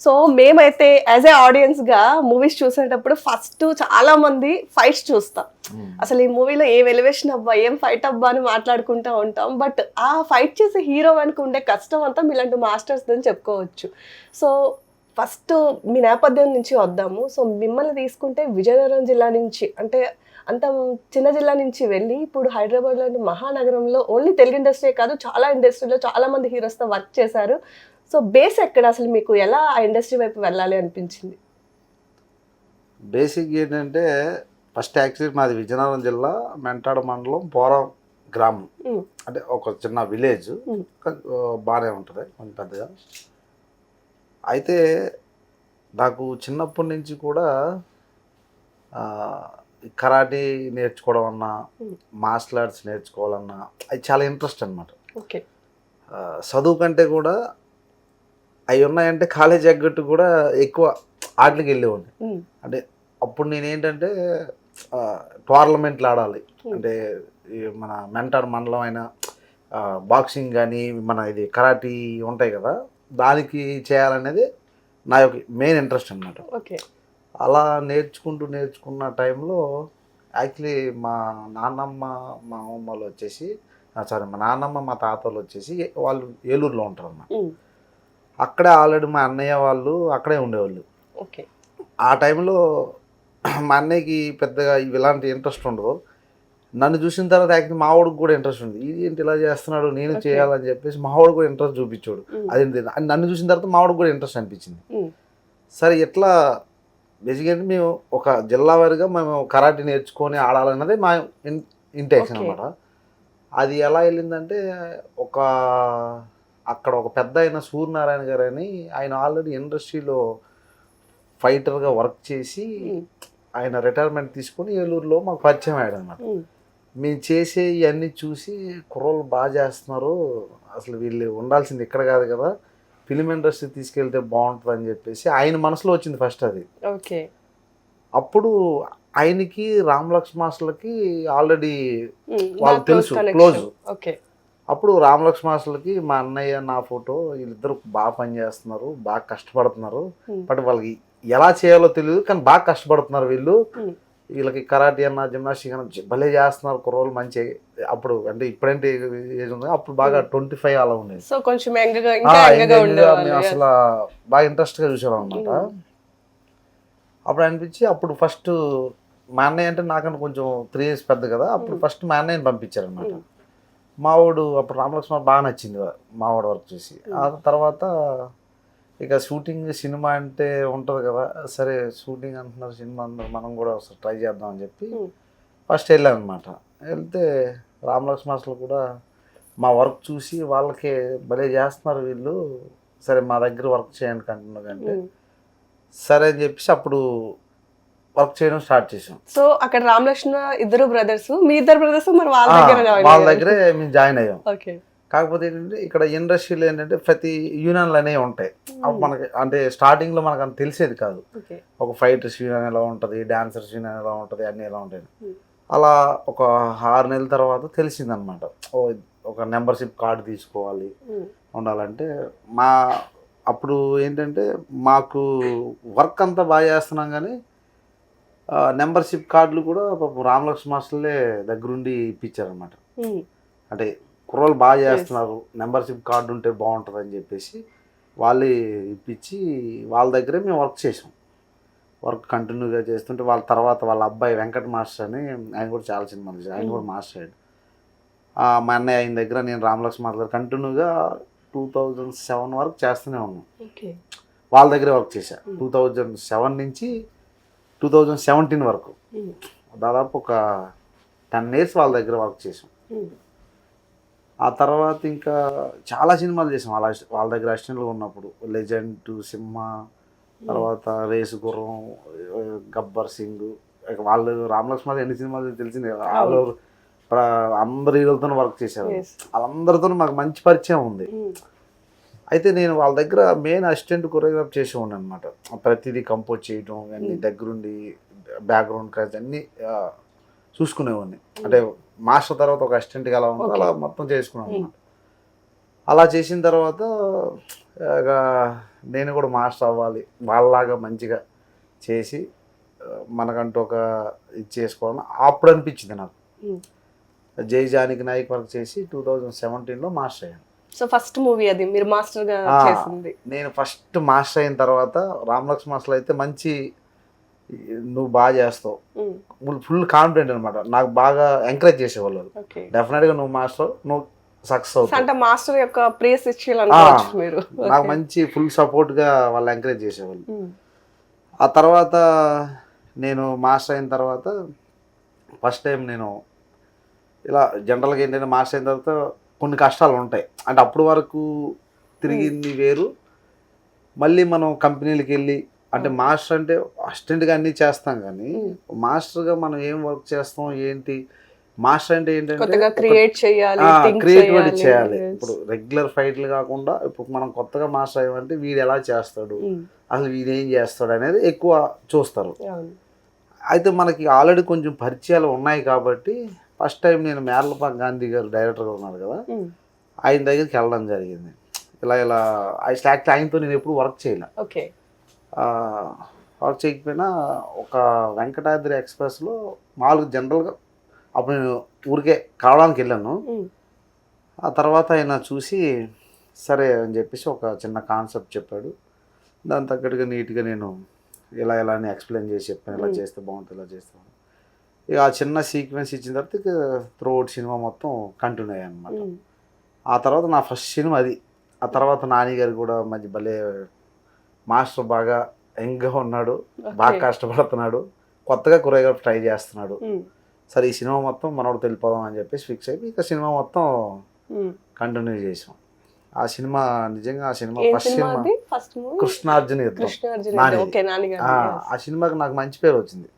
So మేమైతే as a audience గా movies చూసేటప్పుడు ఫస్ట్ చాలా మంది ఫైట్స్ చూస్తాం. అసలు ఈ మూవీలో ఏం ఎలివేషన్ అబ్బా, ఏం ఫైట్ అబ్బా అని మాట్లాడుకుంటూ ఉంటాం. బట్ ఆ ఫైట్ చేసే హీరో వెనక ఉండే కష్టం అంతా మీలాంటి మాస్టర్స్ అని చెప్పుకోవచ్చు. సో ఫస్ట్ మీ నేపథ్యం నుంచి వద్దాము. సో మిమ్మల్ని తీసుకుంటే విజయనగరం జిల్లా నుంచి అంటే అంత చిన్న జిల్లా నుంచి వెళ్ళి ఇప్పుడు హైదరాబాద్ లాంటి మహానగరంలో ఓన్లీ తెలుగు ఇండస్ట్రీ కాదు చాలా ఇండస్ట్రీలో చాలా మంది హీరోస్తో వర్క్ చేశారు. సో బేస్ ఎక్కడ అసలు మీకు ఎలా ఆ ఇండస్ట్రీ వైపు వెళ్ళాలి అనిపించింది? బేసిక్ ఏంటంటే ఫస్ట్ యాక్చువల్లీ మాది విజయనగరం జిల్లా మెంటాడ మండలం పోరం గ్రామం. ఉమ్, అంటే ఒక చిన్న విలేజ్. ఉమ్, బాగానే ఉంటుంది కొంచెం పెద్దగా. అయితే నాకు చిన్నప్పటి నుంచి కూడా ఆ, ఈ కరాటే నేర్చుకోవడం అన్నా, ఉమ్, మార్షల్ ఆర్ట్స్ నేర్చుకోవాలన్నా అది చాలా ఇంట్రెస్ట్ అనమాట. ఓకే. చదువు కంటే కూడా అవి ఉన్నాయంటే కాలేజ్ ఎగ్గట్టు కూడా ఎక్కువ ఆటలకి వెళ్ళేవాడిని. ఉమ్, అంటే అప్పుడు నేనేంటంటే టోర్నమెంట్లు ఆడాలి. ఉమ్, అంటే ఈ మన మెంటార్ మండలం అయినా బాక్సింగ్ కానీ మన ఇది కరాటీ ఉంటాయి కదా, దానికి చేయాలనేది నా యొక్క మెయిన్ ఇంట్రెస్ట్ అనమాట. ఓకే. అలా నేర్చుకున్న టైంలో యాక్చువల్లీ మా నాన్నమ్మ మా అమ్మమ్మలు వచ్చేసి సారీ మా నాన్నమ్మ మా తాతలు వచ్చేసి వాళ్ళు ఏలూరులో ఉంటారు అన్నమాట. ఉమ్, అక్కడే ఆల్రెడీ మా అన్నయ్య వాళ్ళు అక్కడే ఉండేవాళ్ళు. ఓకే. ఆ టైంలో మా అన్నయ్యకి పెద్దగా ఇలాంటి ఇంట్రెస్ట్ ఉండదు. నన్ను చూసిన తర్వాత యాక్చువల్లీ మా వాడికి కూడా ఇంట్రెస్ట్ ఉంది. ఇది ఏంటి ఇలా చేస్తున్నాడు, నేను ఓకే. చేయాలని చెప్పేసి మా వాడు కూడా ఇంట్రెస్ట్ చూపించాడు. ఉమ్, అదేంటి నన్ను చూసిన తర్వాత మా వాడికి కూడా ఇంట్రెస్ట్ అనిపించింది. ఉమ్, సరే ఎట్లా బేసిక్గా మేము ఒక జిల్లా వారిగా మేము కరాటే నేర్చుకొని ఆడాలన్నది మా ఇంటెన్షన్ ఓకే. అనమాట. అది ఎలా వెళ్ళిందంటే ఒక అక్కడ ఒక పెద్ద ఆయన సూర్యనారాయణ గారు అని ఆయన ఆల్రెడీ ఇండస్ట్రీలో ఫైటర్గా వర్క్ చేసి ఉమ్, ఆయన రిటైర్మెంట్ తీసుకొని ఏలూరులో మాకు పరిచయం అయ్యాడు అనమాట. ఉమ్, మేము చేసే ఇవన్నీ చూసి కుర్రోళ్ళు బాగా చేస్తున్నారు, అసలు వీళ్ళు ఉండాల్సింది ఇక్కడ కాదు కదా, ఫిలిం ఇండస్ట్రీ తీసుకెళ్తే బాగుంటుంది అని చెప్పేసి ఆయన మనసులో వచ్చింది ఫస్ట్ అది. ఓకే. అప్పుడు ఆయనకి రామ్ లక్ష్మణ్ మాస్టర్లకి ఆల్రెడీ ఉమ్, వాళ్ళు బాగా తెలుసు, close క్లోజ్. connection. ఓకే. అప్పుడు రామ్ లక్ష్మణ్ మాస్టర్లకి మా అన్నయ్య నా ఫోటో, వీళ్ళిద్దరు బాగా పనిచేస్తున్నారు, బాగా కష్టపడుతున్నారు, ఉమ్, బట్ వాళ్ళకి ఎలా చేయాలో తెలియదు కానీ బాగా కష్టపడుతున్నారు వీళ్ళు, ఉమ్, వీళ్ళకి కరాటే అన్న జిమ్నాస్టిక్ అన్న భలే చేస్తున్నారు కుర్రోళ్ళు మంచి. అప్పుడు అంటే ఇప్పుడంటే ఏజ్ ఉంది, అప్పుడు బాగా 25 అలా ఉండేది. సో కొంచెం యంగ్గా ఇంకా యంగ్గా ఉండేవాళ్ళు. మేము అసలు బాగా ఇంట్రెస్ట్గా చూసాం అనమాట. అప్పుడు అనిపించి అప్పుడు ఫస్ట్ మా అన్నయ్య అంటే నాకన్నా కొంచెం 3 years పెద్ద కదా, అప్పుడు ఫస్ట్ మా అన్నయ్యని పంపించారనమాట. మావాడు అప్పుడు రామలక్ష్మణ్ బాగా నచ్చింది మావాడు వర్క్ చూసి. ఆ తర్వాత ఇక షూటింగ్ సినిమా అంటే ఉంటుంది కదా, సరే షూటింగ్ అంటున్నారు సినిమా అంటున్నారు, మనం కూడా ఒకసారి ట్రై చేద్దాం అని చెప్పి ఫస్ట్ వెళ్ళాను అనమాట. వెళ్తే రామలక్ష్మణ్ మాస్టర్లు కూడా మా వర్క్ చూసి వాళ్ళకి భలే చేస్తున్నారు వీళ్ళు, సరే మా దగ్గర వర్క్ చేయండి కంటున్నారు అంటే సరే అని చెప్పేసి అప్పుడు వర్క్ చేయడం స్టార్ట్ చేసాం. సో అక్కడ రామలక్ష్మణ ఇద్దరు బ్రదర్స్, మీ ఇద్దరు బ్రదర్స్ మరి వాళ్ళ దగ్గర వాళ్ళ దగ్గరే మేము జాయిన్ అయ్యాం. ఓకే. కాకపోతే ఏంటంటే ఇక్కడ ఇండస్ట్రీలో ఏంటంటే ప్రతి యూనియన్లు అనేవి ఉంటాయి. అప్పుడు మనకి అంటే స్టార్టింగ్లో మనకు అంత తెలిసేది కాదు. ఓకే. ఒక ఫైటర్స్ యూనియన్ ఎలా ఉంటుంది, డాన్సర్స్ యూనియన్ ఎలా ఉంటుంది, అన్నీ ఎలా ఉంటాయి. అలా ఒక 6 నెలల తర్వాత తెలిసిందనమాట, ఓ ఒక మెంబర్షిప్ కార్డు తీసుకోవాలి ఉండాలంటే. మా అప్పుడు ఏంటంటే మాకు వర్క్ అంతా బాగా చేస్తున్నాం కానీ మెంబర్షిప్ కార్డులు కూడా రామలక్ష్మణ్ మాస్టర్లే దగ్గరుండి ఇప్పించారనమాట. అంటే కుర్రోళ్ళు బాగా చేస్తున్నారు, మెంబర్షిప్ కార్డు ఉంటే బాగుంటుంది అని చెప్పేసి వాళ్ళే ఇప్పించి వాళ్ళ దగ్గరే మేము వర్క్ చేసాం. వర్క్ కంటిన్యూగా చేస్తుంటే వాళ్ళ తర్వాత వాళ్ళ అబ్బాయి వెంకట మాస్టర్ అని, ఆయన కూడా చాలా సినిమాలు చేశాడు, ఆయన కూడా మాస్టర్ అయ్యాడు. మా అన్నయ్య ఆయన దగ్గర నేను రామలక్ష్మణ్ మాస్టర్ దగ్గర కంటిన్యూగా 2007 వరకు చేస్తూనే ఉన్నాం. వాళ్ళ దగ్గరే వర్క్ చేశా 2007 నుంచి 2017 వరకు, దాదాపు ఒక 10 years వాళ్ళ దగ్గర వర్క్ చేసాం. ఆ తర్వాత ఇంకా చాలా సినిమాలు చేసాం వాళ్ళ దగ్గర అసిస్టెంట్లు ఉన్నప్పుడు. లెజెండ్, సింహ, తర్వాత రేసు గుర్రం, గబ్బర్ సింగ్, వాళ్ళు రామలక్ష్మణ్ ఎన్ని సినిమాలు తెలిసింది, వాళ్ళు అందరు హీరోలతో వర్క్ చేశారు. వాళ్ళందరితో మాకు మంచి పరిచయం ఉంది. అయితే నేను వాళ్ళ దగ్గర మెయిన్ అసిస్టెంట్ కొరియోగ్రాఫ్ చేసేవాడిని అనమాట. ప్రతిదీ కంపోజ్ చేయడం అన్నీ దగ్గరుండి బ్యాక్గ్రౌండ్ క్రాస్ అన్నీ చూసుకునేవాడిని. అంటే మాస్టర్ తర్వాత ఒక అసిస్టెంట్కి ఎలా ఉందో అలా మొత్తం చేసుకున్నాను అనమాట. అలా చేసిన తర్వాత ఇక నేను కూడా మాస్టర్ అవ్వాలి, వాళ్ళలాగా మంచిగా చేసి మనకంటూ ఒక ఇది చేసుకోవాలని అప్పుడు అనిపించింది నాకు. జై జానకి నాయక్ వర్క్ చేసి 2017లో మాస్టర్ అయ్యాను. సో ఫస్ట్ మూవీ అది మీరు మాస్టర్ గా చేసింది. నేను ఫస్ట్ మాస్టర్ అయిన తర్వాత రామలక్ష్మణ్ మాస్టర్ అయితే మంచి నువ్వు బాగా చేస్తావు, ఫుల్ కాన్ఫిడెంట్ అనమాట. నాకు బాగా ఎంకరేజ్ చేసేవాళ్ళు, డెఫినెట్గా నువ్వు మాస్టర్, నువ్వు సక్సెస్ అవుతావు అంటే మాస్టర్ యొక్క ప్రేస్ ఇచ్చేయాలనుకోవచ్చు మీరు. నాకు మంచి ఫుల్ సపోర్ట్గా వాళ్ళు ఎంకరేజ్ చేసేవాళ్ళు. ఆ తర్వాత నేను మాస్టర్ అయిన తర్వాత ఫస్ట్ టైం నేను ఇలా జనరల్గా ఏంటంటే మాస్టర్ అయిన తర్వాత కొన్ని కష్టాలు ఉంటాయి. అంటే అప్పుడు వరకు తిరిగింది వేరు, మళ్ళీ మనం కంపెనీలకు వెళ్ళి అంటే మాస్టర్ అంటే అసిస్టెంట్గా అన్నీ చేస్తాం, కానీ మాస్టర్గా మనం ఏం వర్క్ చేస్తాం ఏంటి, మాస్టర్ అంటే ఏంటంటే క్రియేటివిటీ చేయాలి. ఇప్పుడు రెగ్యులర్ ఫైట్లు కాకుండా ఇప్పుడు మనం కొత్తగా మాస్టర్ అయ్యామంటే వీడు ఎలా చేస్తాడు, అసలు వీడు ఏం చేస్తాడు అనేది ఎక్కువ చూస్తారు. అయితే మనకి ఆల్రెడీ కొంచెం పరిచయాలు ఉన్నాయి కాబట్టి ఫస్ట్ టైం నేను మేర్లపాక గాంధీ గారు డైరెక్టర్గా ఉన్నారు కదా, ఆయన దగ్గరికి వెళ్ళడం జరిగింది. ఇలా ఆయనతో నేను ఎప్పుడు వర్క్ చేయలే. వర్క్ చేయకపోయినా ఒక వెంకటాద్రి ఎక్స్ప్రెస్లో మామూలుగా జనరల్గా అప్పుడు నేను ఊరికే కావడానికి వెళ్ళాను. ఆ తర్వాత ఆయన చూసి సరే అని చెప్పేసి ఒక చిన్న కాన్సెప్ట్ చెప్పాడు. దాని తగ్గట్టుగా నీట్గా నేను ఇలా అని ఎక్స్ప్లెయిన్ చేసి చెప్పాను, ఇలా చేస్తే బాగుంటుంది, ఇలా చేస్తే బాగుంటుంది. ఇక ఆ చిన్న సీక్వెన్స్ ఇచ్చిన తర్వాత ఇక త్రూఅవుట్ సినిమా మొత్తం కంటిన్యూ అయ్యాయి అనమాట. ఆ తర్వాత నా ఫస్ట్ సినిమా అది. ఆ తర్వాత నాని గారు కూడా మంచి భలే మాస్టర్, బాగా యంగ్గా ఉన్నాడు, బాగా కష్టపడుతున్నాడు, కొత్తగా కొరియోగ్రాఫ్ ట్రై చేస్తున్నాడు. సరే ఈ సినిమా మొత్తం మనోడు తెలిపోదాం అని చెప్పేసి ఫిక్స్ అయిపోయి ఇక సినిమా మొత్తం కంటిన్యూ చేసాం. ఆ సినిమా నిజంగా ఆ సినిమా ఫస్ట్ సినిమా కృష్ణార్జున యుద్ధం. ఆ సినిమాకి నాకు మంచి పేరు వచ్చింది.